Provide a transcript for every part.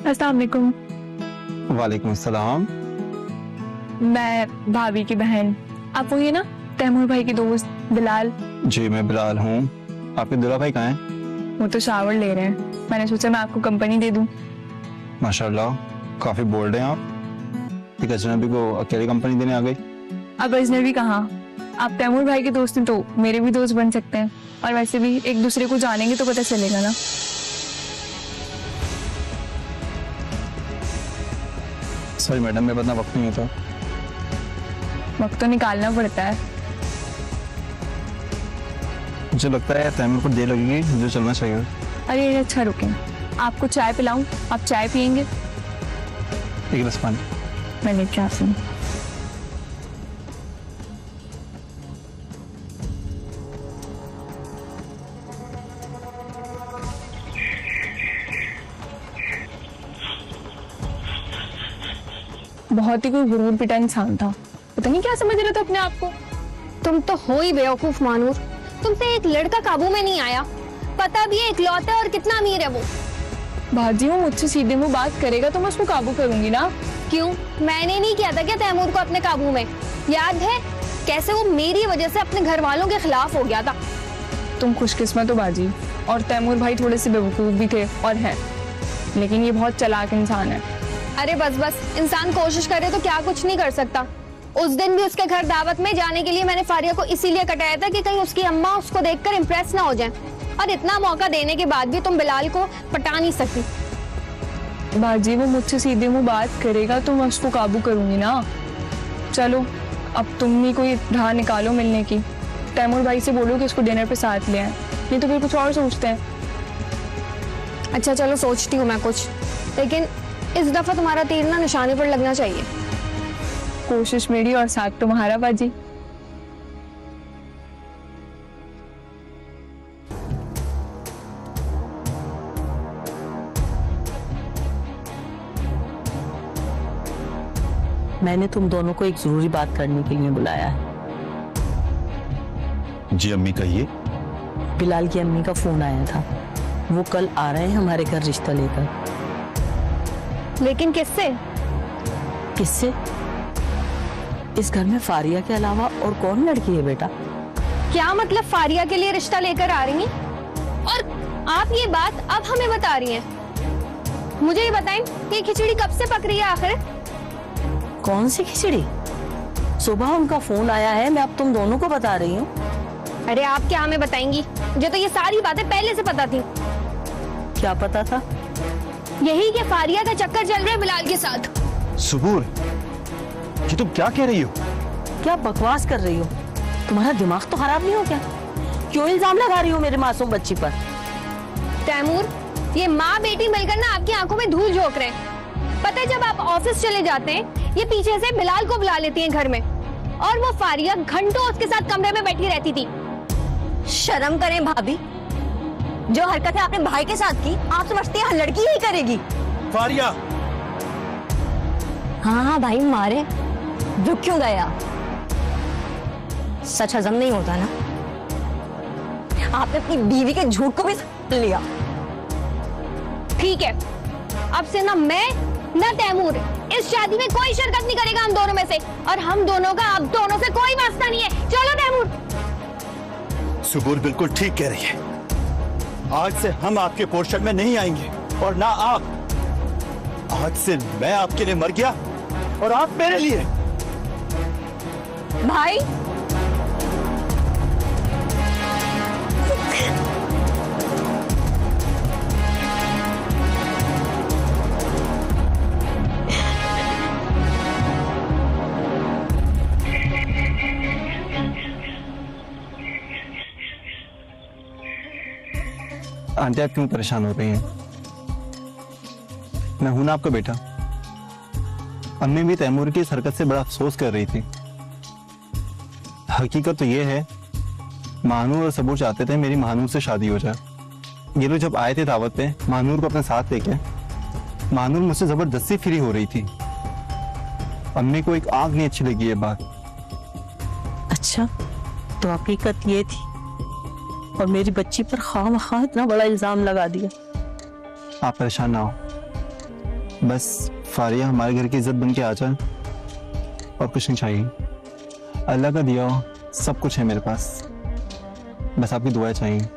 अस्सलाम वालेकुम। वालेकुम अस्सलाम। मैं भाभी की बहन। आप वही है ना, तैमूर भाई के दोस्त बिलाल? जी मैं बिलाल हूँ। आपके दुल्हा भाई कहाँ हैं? वो तो शावर ले रहे हैं। मैंने सोचा मैं आपको कंपनी दे दूं। माशाल्लाह, काफी बोल्ड हैं आप। एक अजनबी को अकेले कंपनी देने आ गई। अब अजनबी कहाँ, आप तैमूर भाई के दोस्त हैं तो मेरे भी दोस्त बन सकते हैं। और वैसे भी एक दूसरे को जानेंगे तो पता चलेगा ना। सॉरी मैडम, मेरे पास इतना वक्त नहीं होता। वक्त तो निकालना पड़ता है। मुझे लगता है तैमूर को देर लगेगी, मुझे चलना चाहिए। अरे अच्छा रुकें, आपको चाय पिलाऊं? आप चाय पियेंगे? एक गिलास पानी। मैं लेके आती हूँ। बहुत ही कोई गुरूर पिटा इंसान था, पता नहीं क्या समझ रहा था अपने आप को। तुम तो हो ही बेवकूफ मानूर। तुमसे एक लड़का काबू में नहीं आया। पता भी है इकलौता और कितना अमीर है वो। भाजी वो मुझसे सीधे मुंह बात करेगा तो मैं उसको काबू करूंगी ना। क्यों, मैंने नहीं किया था क्या तैमूर को अपने काबू में? याद है कैसे वो मेरी वजह से अपने घर वालों के खिलाफ हो गया था? तुम खुशकिस्मत हो बाजी। और तैमूर भाई थोड़े से बेवकूफ भी थे और हैं, लेकिन ये बहुत चालाक इंसान है। अरे बस बस, इंसान कोशिश करे तो क्या कुछ नहीं कर सकता। उस दिन भी उसके घर दावत में जाने के लिए मैंने फारिया को इसीलिए कटाया था कि कहीं उसकी अम्मा उसको देखकर इम्प्रेस ना हो जाए। और इतना मौका देने के बाद भी तुम बिलाल को पटा नहीं सकती। बाजी वो मुझसे सीधे मुंह बात करेगा तो मैं उसको काबू करूंगी ना। चलो अब तुम ही कोई राह निकालो मिलने की। तैमूर भाई से बोलो कि उसको डिनर पे साथ ले आए, नहीं तो फिर कुछ और सोचते हैं। अच्छा चलो, सोचती हूँ मैं कुछ, लेकिन इस दफा तुम्हारा तीर ना निशाने पर लगना चाहिए। कोशिश मेरी और साथ तुम्हारा बाजी। मैंने तुम दोनों को एक जरूरी बात करने के लिए बुलाया है। जी अम्मी कहिए। बिलाल की अम्मी का फोन आया था, वो कल आ रहे हैं हमारे घर रिश्ता लेकर। लेकिन किससे? किससे? इस घर में फारिया के अलावा और कौन लड़की है बेटा? क्या मतलब फारिया के लिए रिश्ता लेकर आ रही हैं? और आप ये बात अब हमें बता रही हैं? मुझे ये बताएं कि खिचड़ी कब से पक रही है आखिर? कौन सी खिचड़ी? सुबह उनका फोन आया है, मैं अब तुम दोनों को बता रही हूँ। अरे आप क्या हमें बताएंगी? मुझे तो ये सारी बातें पहले से पता थी। क्या पता था? यही कि फारिया का चक्कर चल रहा है बिलाल के साथ। सुबूर, ये तुम क्या कह रही हो? क्या बकवास कर रही हो? तुम्हारा दिमाग तो खराब नहीं हो क्या? क्यों इल्जाम लगा रही हो मेरे मासूम बच्ची पर? तैमूर, ये माँ बेटी मिलकर ना आपकी आंखों में धूल झोंक रहे हैं। पता है जब आप ऑफिस चले जाते हैं, ये पीछे से बिलाल को बुला लेती हैं घर में, और वो फारिया घंटों उसके साथ कमरे में बैठी रहती थी। शर्म करें भाभी, जो हरकतें आपने भाई के साथ की, आप समझती हैं लड़की ही करेगी? फारिया! हाँ हाँ भाई मारे, रुक क्यों गया? सच हजम नहीं होता ना। आपने अपनी बीवी के झूठ को भी समझ लिया। ठीक है, अब से ना मैं ना तैमूर इस शादी में कोई शिरकत नहीं करेगा हम दोनों में से, और हम दोनों का अब दोनों से कोई वास्ता नहीं है। चलो तैमूर। सुबूर बिल्कुल ठीक कह रही है। आज से हम आपके पोर्शन में नहीं आएंगे और ना आप। आज से मैं आपके लिए मर गया और आप मेरे लिए। भाई आंटी आप क्यों परेशान हो रही हैं? मैं हूं ना आपका बेटा। अम्मी भी तैमूर की इस हरकत से बड़ा अफसोस कर रही थी। हकीकत तो ये है, महानूर और सबूर चाहते थे मेरी महानूर से शादी हो जाए। ये लोग जब आए थे दावत पे महानूर को अपने साथ लेके, महानूर मुझसे जबरदस्ती फ्री हो रही थी। अम्मी को एक आंख नहीं अच्छी लगी ये बात। अच्छा, तो हकीकत ये थी और मेरी बच्ची पर खामखा इतना बड़ा इल्जाम लगा दिया। आप परेशान ना हो, बस फारिया हमारे घर की इज्जत बन के आ जाए और कुछ नहीं चाहिए। अल्लाह का दिया हो सब कुछ है मेरे पास, बस आपकी दुआएं चाहिए।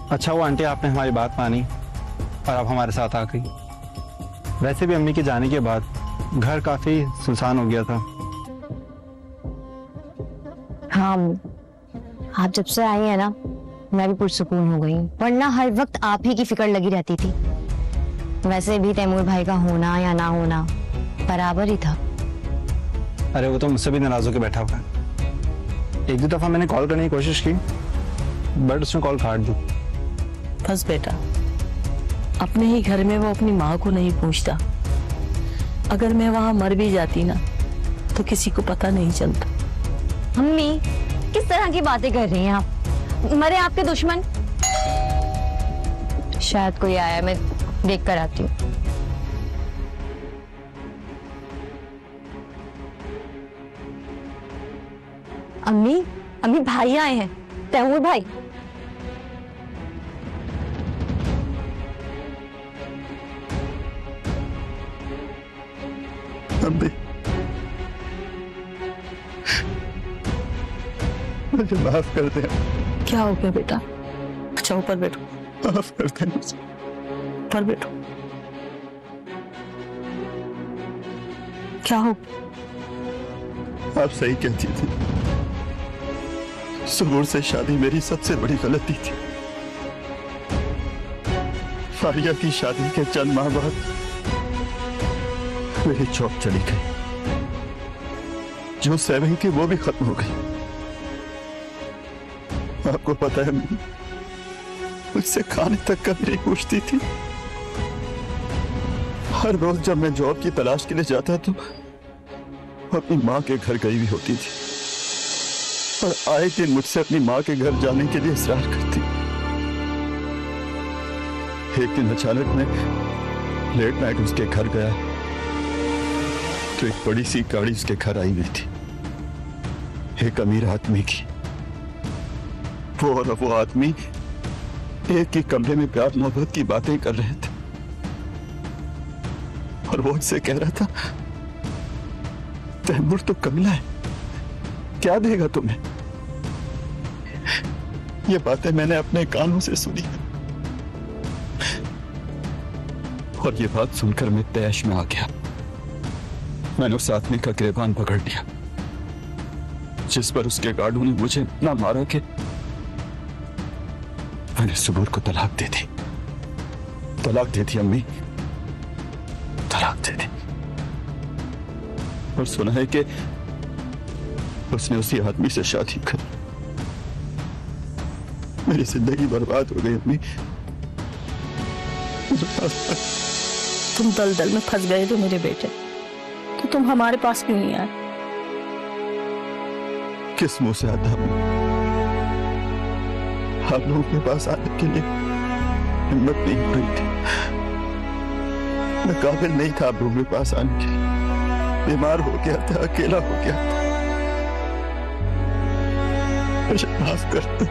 अच्छा वो आंटी आपने हमारी बात मानी और अब हमारे साथ आ गई। वैसे भी अम्मी के जाने के बाद घर काफी सुनसान हो गया था। हाँ, आप जब से आई है ना, मैं भी पुरसुकून हो गई हूँ, वरना हर वक्त आप ही की फिक्र लगी रहती थी। वैसे भी तैमूर भाई का होना या ना होना बराबर ही था। अरे वो तो मुझसे भी नाराज होकर बैठा हुआ है। एक दो दफा मैंने कॉल करने की कोशिश की बट उसने कॉल काट दी। बस बेटा, अपने ही घर में वो अपनी माँ को नहीं पूछता। अगर मैं वहां मर भी जाती ना तो किसी को पता नहीं चलता। अम्मी, किस तरह की बातें कर रही हैं आप? मरे आपके दुश्मन? शायद कोई आया, मैं देख कर आती हूँ। अम्मी, अम्मी भाई आए हैं, तैमूर भाई। अम्मी, मुझे माफ कर दे। क्या हो गया बेटा? अच्छा ऊपर बैठो, माफ कर दे मुझे। ऊपर बैठो। क्या हो? आप सही कहती थी, सुबूर से शादी मेरी सबसे बड़ी गलती थी। फारिया की शादी के चंद माह बाद मेरी जॉब चली गई, जो सेविंग थी वो भी खत्म हो गई। आपको पता है, मुझसे खाने तक का भी नहीं पूछती थी। हर रोज जब मैं जॉब की तलाश के लिए जाता तो अपनी माँ के घर गई भी होती थी और आए दिन मुझसे अपनी माँ के घर जाने के लिए इसरार करती। एक दिन अचानक मैं लेट नाइट उसके घर गया तो एक बड़ी सी गाड़ी उसके घर आई हुई थी, एक अमीर आदमी की। वो और वो आदमी एक ही कमरे में प्यार मोहब्बत की बातें कर रहे थे और वो इससे कह रहा था, तैमूर तो कमला है, क्या देगा तुम्हें? ये बातें मैंने अपने कानों से सुनी और ये बात सुनकर मैं तैश में आ गया। मैंने उस आदमी का गिरबान पकड़ लिया, जिस पर उसके गार्डों ने मुझे इतना मारा कि मैंने सुबूर को तलाक दे दी। तलाक दे दी अम्मी, तलाक दे दी। और सुना है कि उसने उसी आदमी से शादी कर। मेरी जिंदगी बर्बाद हो गई अम्मी। तुम दलदल में फंस गए थे मेरे बेटे, तो तुम हमारे पास क्यों नहीं आए? किस मुंह से आता अम्मी? आप लोगों के पास आने के लिए हिम्मत नहीं हो रही थी। मैं काबिल नहीं था आप लोगों के पास आने के लिए। बीमार हो गया था, अकेला हो गया था। मुझे माफ कर दो।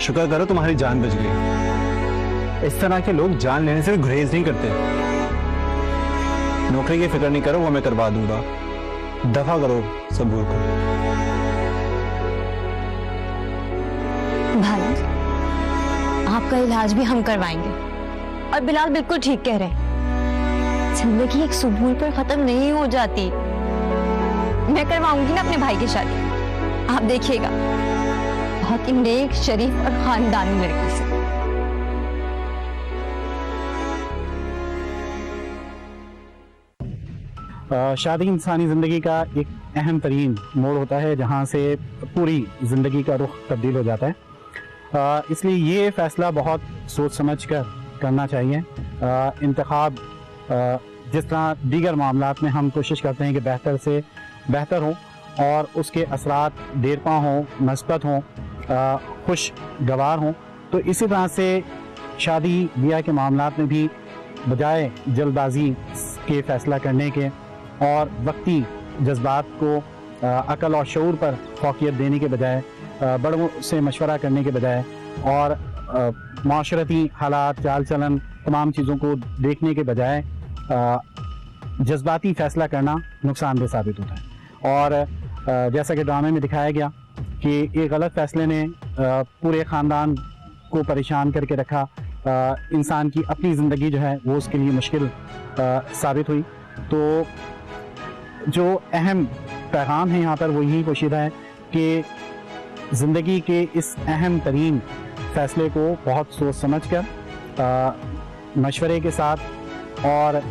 शुक्र करो तुम्हारी जान बच गई। इस तरह के लोग जान लेने से भी गुरेज नहीं करते। नौकरी की फिक्र नहीं करो, वो मैं करवा दूंगा। दफा करो सबूर को। भाई, आपका इलाज भी हम करवाएंगे और बिलाल बिल्कुल ठीक कह रहे हैं। जिंदगी एक सुबूर पर खत्म नहीं हो जाती। मैं करवाऊंगी ना अपने भाई की शादी, आप देखिएगा, बहुत ही नेक, शरीफ और खानदानी लड़की से। शादी इंसानी ज़िंदगी का एक अहम तरीन मोड़ होता है, जहाँ से पूरी ज़िंदगी का रुख तब्दील हो जाता है। इसलिए ये फ़ैसला बहुत सोच समझ कर करना चाहिए। इंतखाब जिस तरह दीगर मामलात में हम कोशिश करते हैं कि बेहतर से बेहतर हो और उसके असरात देरपा हों, मस्बत हों, खुशगवार हों। तो इसी तरह से शादी ब्याह के मामलात में भी बजाय जल्दबाजी के फैसला करने के और वक्ती जज्बात को अकल और शऊर पर फौकियत देने के बजाय, बड़ों से मशवरा करने के बजाय और माशरती हालात, चाल चलन, तमाम चीज़ों को देखने के बजाय जज्बाती फैसला करना नुकसानदेह साबित होता है। और जैसा कि ड्रामे में दिखाया गया कि एक गलत फैसले ने पूरे ख़ानदान को परेशान करके रखा, इंसान की अपनी ज़िंदगी जो है वो उसके लिए मुश्किल साबित हुई। तो जो अहम पैगाम है यहाँ पर वो यही पोशीदा है कि ज़िंदगी के इस अहम तरीन फैसले को बहुत सोच समझ कर, मशवरे के साथ और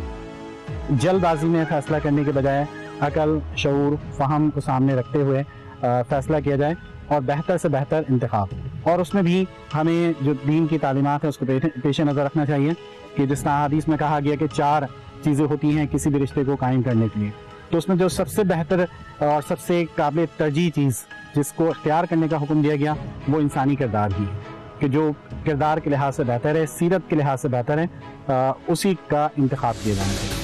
जल्दबाजी में फैसला करने के बजाय अकल, शऊर, फ़हम को सामने रखते हुए फैसला किया जाए और बेहतर से बेहतर इंतखाब। और उसमें भी हमें जो दीन की तालीमात है उसको पेश नज़र रखना चाहिए कि जिस तरह हदीस में कहा गया कि 4 चीज़ें होती हैं किसी भी रिश्ते को कायम करने के लिए, तो उसमें जो सबसे बेहतर और सबसे काबिल तरजीह चीज़ जिसको इख्तियार करने का हुक्म दिया गया वो इंसानी किरदार ही है, कि जो किरदार के लिहाज से बेहतर है, सीरत के लिहाज से बेहतर है, उसी का इंतखाब किया जाना चाहिए।